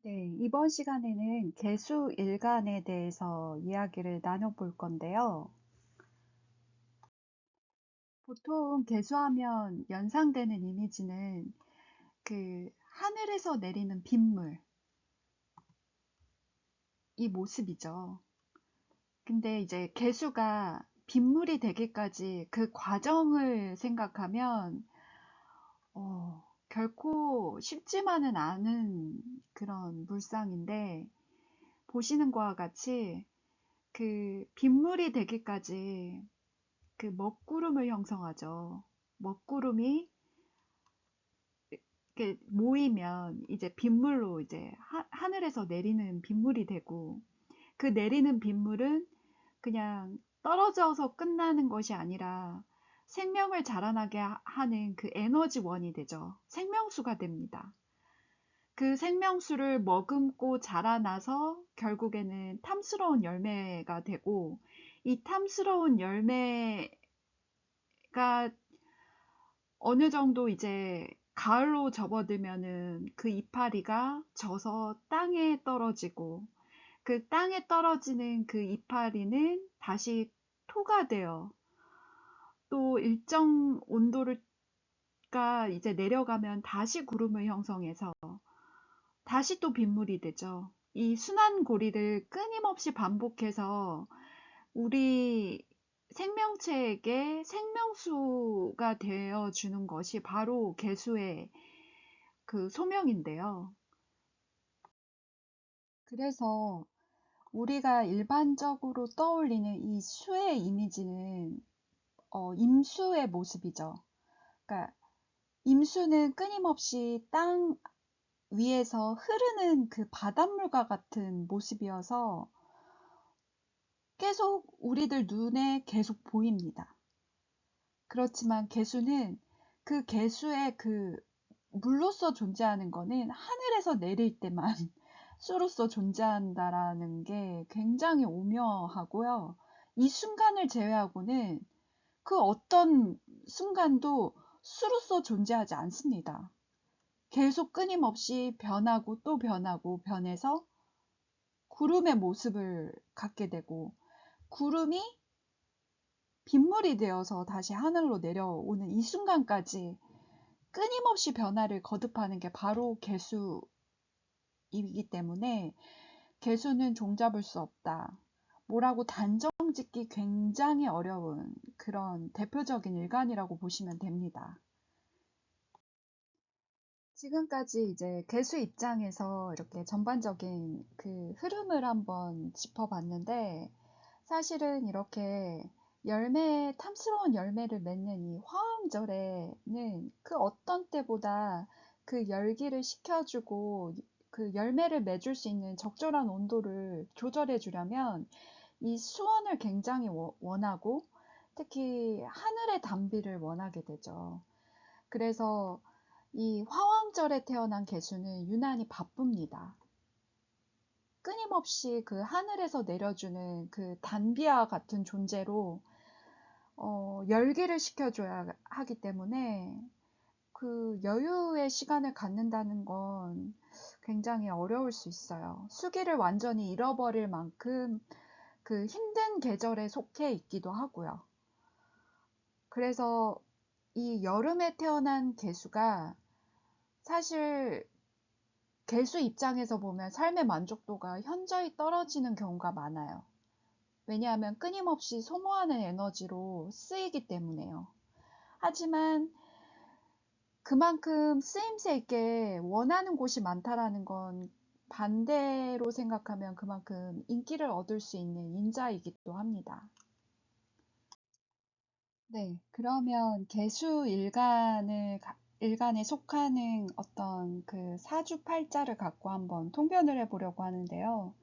네, 이번 시간에는 개수 일간에 대해서 이야기를 나눠볼 건데요. 보통 개수하면 연상되는 이미지는 그 하늘에서 내리는 빗물, 이 모습이죠. 근데 이제 개수가 빗물이 되기까지 그 과정을 생각하면, 결코 쉽지만은 않은 그런 물상인데, 보시는 거와 같이 그 빗물이 되기까지 그 먹구름을 형성하죠. 먹구름이 이렇게 모이면 이제 빗물로 이제 하늘에서 내리는 빗물이 되고, 그 내리는 빗물은 그냥 떨어져서 끝나는 것이 아니라 생명을 자라나게 하는 그 에너지원이 되죠. 생명수가 됩니다. 그 생명수를 머금고 자라나서 결국에는 탐스러운 열매가 되고, 이 탐스러운 열매가 어느 정도 이제 가을로 접어들면은 그 이파리가 져서 땅에 떨어지고, 그 땅에 떨어지는 그 이파리는 다시 토가 되어 또 일정 온도가 이제 내려가면 다시 구름을 형성해서 다시 또 빗물이 되죠. 이 순환고리를 끊임없이 반복해서 우리 생명체에게 생명수가 되어 주는 것이 바로 개수의 그 소명인데요. 그래서 우리가 일반적으로 떠올리는 이 수의 이미지는 임수의 모습이죠. 그러니까 임수는 끊임없이 땅 위에서 흐르는 그 바닷물과 같은 모습이어서 계속 우리들 눈에 계속 보입니다. 그렇지만 개수는 그 개수의 그 물로서 존재하는 거는 하늘에서 내릴 때만 수로서 존재한다라는 게 굉장히 오묘하고요. 이 순간을 제외하고는 그 어떤 순간도 수로서 존재하지 않습니다. 계속 끊임없이 변하고 또 변하고 변해서 구름의 모습을 갖게 되고, 구름이 빗물이 되어서 다시 하늘로 내려오는 이 순간까지 끊임없이 변화를 거듭하는 게 바로 개수이기 때문에 개수는 종잡을 수 없다. 뭐라고 단정 짓기 굉장히 어려운 그런 대표적인 일간이라고 보시면 됩니다. 지금까지 이제 개수 입장에서 이렇게 전반적인 그 흐름을 한번 짚어봤는데, 사실은 이렇게 탐스러운 열매를 맺는 이 화음절에는 그 어떤 때보다 그 열기를 식혀주고 그 열매를 맺을 수 있는 적절한 온도를 조절해 주려면 이 수온을 굉장히 원하고, 특히 하늘의 단비를 원하게 되죠. 그래서 이 화왕절에 태어난 개수는 유난히 바쁩니다. 끊임없이 그 하늘에서 내려주는 그 단비와 같은 존재로 열기를 식혀줘야 하기 때문에 그 여유의 시간을 갖는다는 건 굉장히 어려울 수 있어요. 수기를 완전히 잃어버릴 만큼 그 힘든 계절에 속해 있기도 하고요. 그래서 이 여름에 태어난 개수가 사실 개수 입장에서 보면 삶의 만족도가 현저히 떨어지는 경우가 많아요. 왜냐하면 끊임없이 소모하는 에너지로 쓰이기 때문에요. 하지만 그만큼 쓰임새 있게 원하는 곳이 많다라는 건 반대로 생각하면 그만큼 인기를 얻을 수 있는 인자이기도 합니다. 네, 그러면 일간에 속하는 어떤 그 사주팔자를 갖고 한번 통변을 해보려고 하는데요.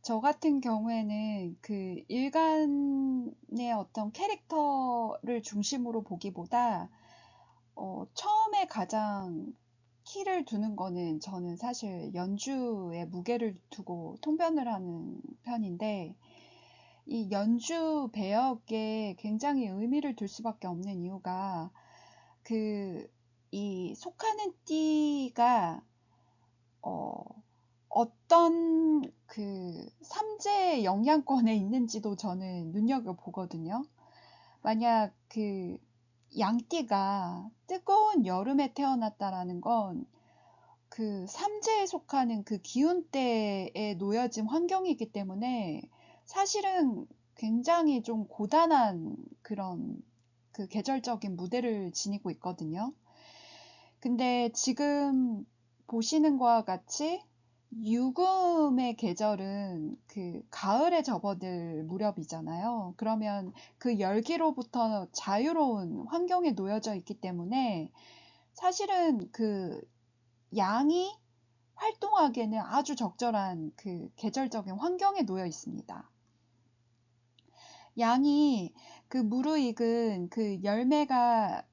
저 같은 경우에는 그 일간의 어떤 캐릭터를 중심으로 보기보다, 처음에 가장 키를 두는 거는 저는 사실 연주에 무게를 두고 통변을 하는 편인데, 이 연주 배역에 굉장히 의미를 둘 수밖에 없는 이유가 그, 이 속하는 띠가, 어, 어떤 그 삼재의 영향권에 있는지도 저는 눈여겨보거든요. 만약 그 양띠가 뜨거운 여름에 태어났다라는 건 그 삼재에 속하는 그 기운대에 놓여진 환경이기 때문에 사실은 굉장히 좀 고단한 그런 그 계절적인 무대를 지니고 있거든요. 근데 지금 보시는 것과 같이 유금의 계절은 그 가을에 접어들 무렵이잖아요. 그러면 그 열기로부터 자유로운 환경에 놓여져 있기 때문에 사실은 그 양이 활동하기에는 아주 적절한 그 계절적인 환경에 놓여 있습니다. 양이 그 무르익은 그 열매가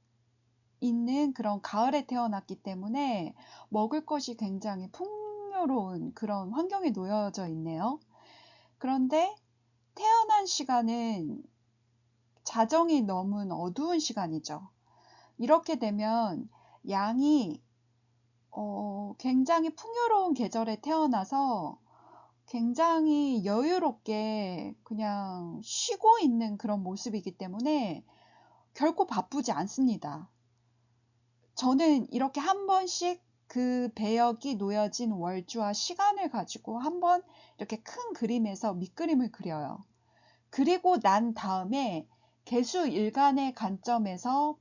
있는 그런 가을에 태어났기 때문에 먹을 것이 굉장히 풍요로운 그런 환경에 놓여져 있네요. 그런데 태어난 시간은 자정이 넘은 어두운 시간이죠. 이렇게 되면 양이 굉장히 풍요로운 계절에 태어나서 굉장히 여유롭게 그냥 쉬고 있는 그런 모습이기 때문에 결코 바쁘지 않습니다. 저는 이렇게 한 번씩 그 배역이 놓여진 월주와 시간을 가지고 한번 이렇게 큰 그림에서 밑그림을 그려요. 그리고 난 다음에 개수일간의 관점에서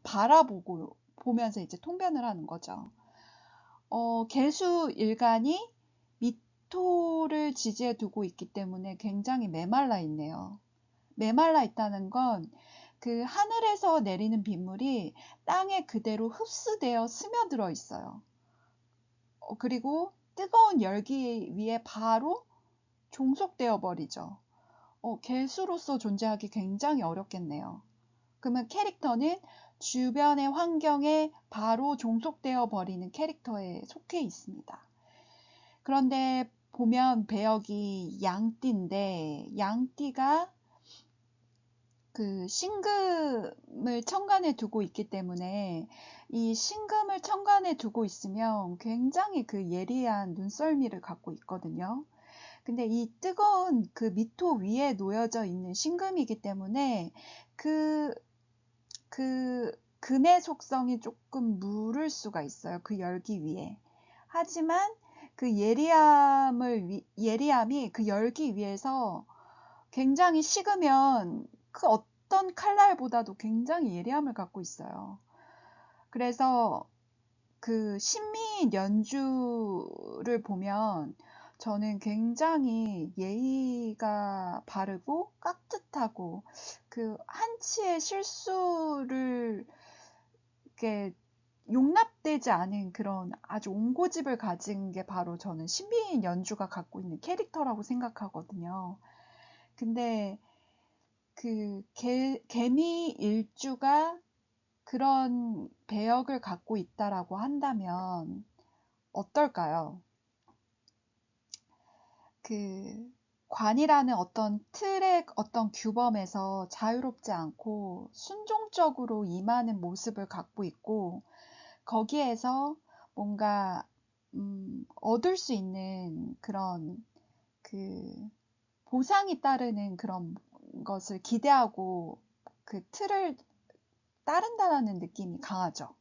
보면서 이제 통변을 하는 거죠. 개수일간이 미토를 지지해 두고 있기 때문에 굉장히 메말라 있네요. 메말라 있다는 건 그 하늘에서 내리는 빗물이 땅에 그대로 흡수되어 스며들어 있어요. 그리고 뜨거운 열기 위에 바로 종속되어 버리죠. 개수로서 존재하기 굉장히 어렵겠네요. 그러면 캐릭터는 주변의 환경에 바로 종속되어 버리는 캐릭터에 속해 있습니다. 그런데 보면 배역이 양띠인데 양띠가 그 신금을 천간에 두고 있기 때문에 이 신금을 천간에 두고 있으면 굉장히 그 예리한 눈썰미를 갖고 있거든요. 근데 이 뜨거운 그 미토 위에 놓여져 있는 신금이기 때문에 그 금의 속성이 조금 무를 수가 있어요. 그 열기 위에. 하지만 그 예리함이 그 열기 위에서 굉장히 식으면 그 어떤 칼날보다도 굉장히 예리함을 갖고 있어요. 그래서 그 신미인 연주를 보면 저는 굉장히 예의가 바르고 깍듯하고 그 한치의 실수를 이렇게 용납되지 않은 그런 아주 온고집을 가진 게 바로 저는 신비인 연주가 갖고 있는 캐릭터라고 생각하거든요. 근데 그 개미 일주가 그런 배역을 갖고 있다라고 한다면 어떨까요? 그 관이라는 어떤 틀의 어떤 규범에서 자유롭지 않고 순종적으로 임하는 모습을 갖고 있고 거기에서 뭔가 얻을 수 있는 그런 그 보상이 따르는 그런 것을 기대하고 그 틀을 따른다는 느낌이 강하죠.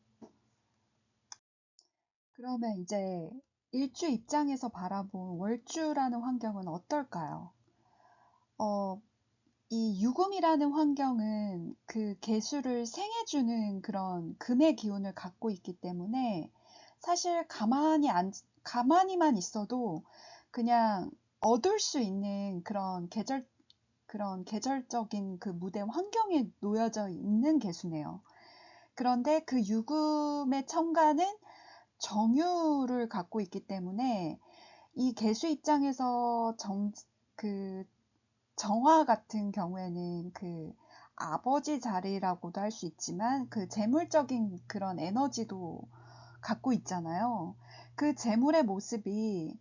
그러면 이제 일주 입장에서 바라본 월주라는 환경은 어떨까요? 어, 이 유금이라는 환경은 그 개수를 생해주는 그런 금의 기운을 갖고 있기 때문에 사실 가만히만 있어도 그냥 얻을 수 있는 그런 계절적인 그 무대 환경에 놓여져 있는 개수네요. 그런데 그 유금의 천간은 정유를 갖고 있기 때문에 이 개수 입장에서 그 정화 같은 경우에는 그 아버지 자리라고도 할 수 있지만 그 재물적인 그런 에너지도 갖고 있잖아요. 그 재물의 모습이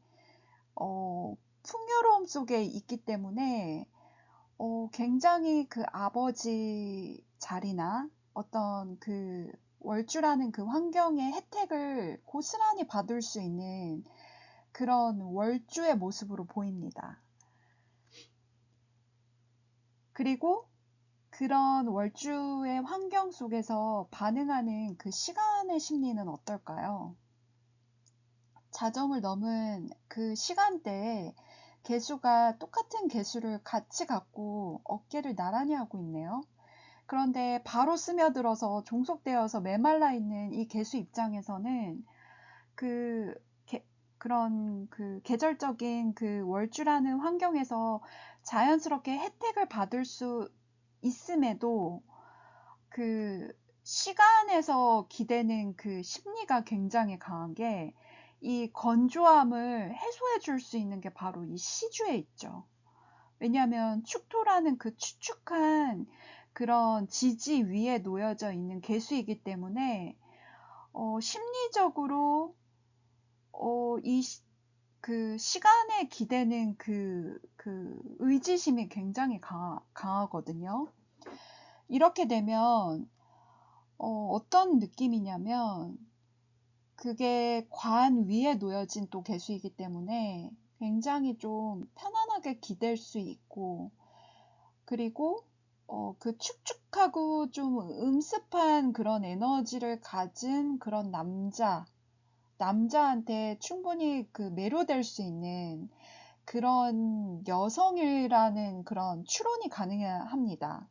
풍요로움 속에 있기 때문에 굉장히 그 아버지 자리나 어떤 그 월주라는 그 환경의 혜택을 고스란히 받을 수 있는 그런 월주의 모습으로 보입니다. 그리고 그런 월주의 환경 속에서 반응하는 그 시간의 심리는 어떨까요? 자정을 넘은 그 시간대에 개수가 똑같은 개수를 같이 갖고 어깨를 나란히 하고 있네요. 그런데 바로 스며들어서 종속되어서 메말라 있는 이 개수 입장에서는 그 그런 그 계절적인 그 월주라는 환경에서 자연스럽게 혜택을 받을 수 있음에도 그 시간에서 기대는 그 심리가 굉장히 강한 게 이 건조함을 해소해 줄 수 있는 게 바로 이 시주에 있죠. 왜냐하면 축토라는 그 축축한 그런 지지 위에 놓여져 있는 개수이기 때문에 심리적으로 그 시간에 기대는 그 의지심이 굉장히 강하거든요. 이렇게 되면 어떤 느낌이냐면 그게 관 위에 놓여진 또 개수이기 때문에 굉장히 좀 편안하게 기댈 수 있고, 그리고 그 축축하고 좀 음습한 그런 에너지를 가진 그런 남자한테 충분히 그 매료될 수 있는 그런 여성이라는 그런 추론이 가능합니다.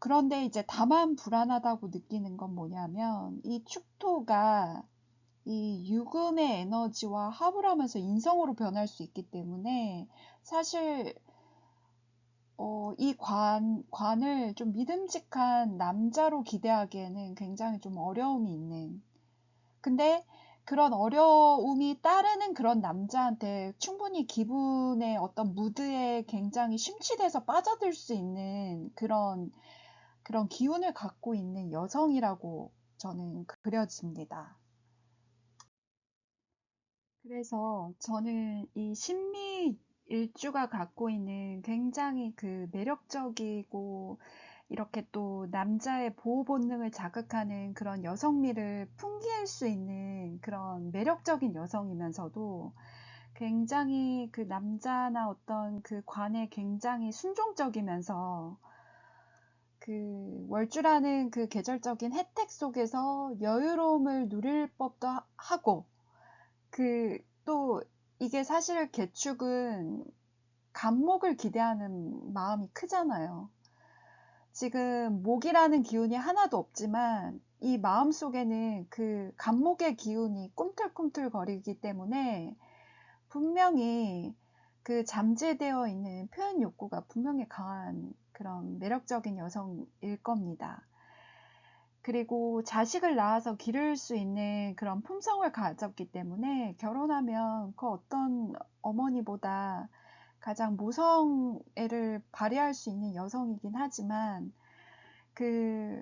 그런데 이제 다만 불안하다고 느끼는 건 뭐냐면 이 축토가 이 유금의 에너지와 합을 하면서 인성으로 변할 수 있기 때문에 사실 이 관을 좀 믿음직한 남자로 기대하기에는 굉장히 좀 어려움이 있는, 근데 그런 어려움이 따르는 그런 남자한테 충분히 기분의 어떤 무드에 굉장히 심취돼서 빠져들 수 있는 그런 기운을 갖고 있는 여성이라고 저는 그려집니다. 그래서 저는 이 신미 일주가 갖고 있는 굉장히 그 매력적이고 이렇게 또 남자의 보호 본능을 자극하는 그런 여성미를 풍기일 수 있는 그런 매력적인 여성이면서도 굉장히 그 남자나 어떤 그 관에 굉장히 순종적이면서 그 월주라는 그 계절적인 혜택 속에서 여유로움을 누릴 법도 하고, 그 또 이게 사실 개축은 간목을 기대하는 마음이 크잖아요. 지금 목이라는 기운이 하나도 없지만 이 마음 속에는 그 간목의 기운이 꿈틀꿈틀 거리기 때문에 분명히 그 잠재되어 있는 표현 욕구가 분명히 강한 그런 매력적인 여성일 겁니다. 그리고 자식을 낳아서 기를 수 있는 그런 품성을 가졌기 때문에 결혼하면 그 어떤 어머니보다 가장 모성애를 발휘할 수 있는 여성이긴 하지만 그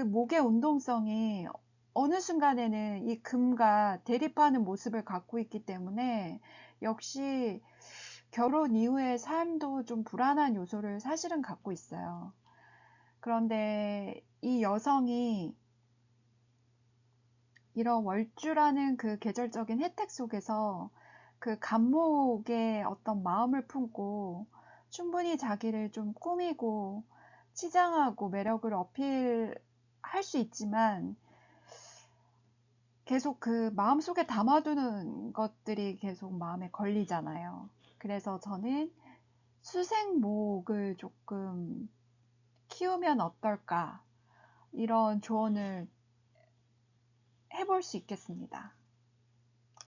목의 운동성이 어느 순간에는 이 금과 대립하는 모습을 갖고 있기 때문에 역시 결혼 이후의 삶도 좀 불안한 요소를 사실은 갖고 있어요. 그런데 이 여성이 이런 월주라는 그 계절적인 혜택 속에서 그 간목의 어떤 마음을 품고 충분히 자기를 좀 꾸미고 치장하고 매력을 어필할 수 있지만 계속 그 마음속에 담아두는 것들이 계속 마음에 걸리잖아요. 그래서 저는 수생목을 조금 키우면 어떨까, 이런 조언을 해볼 수 있겠습니다.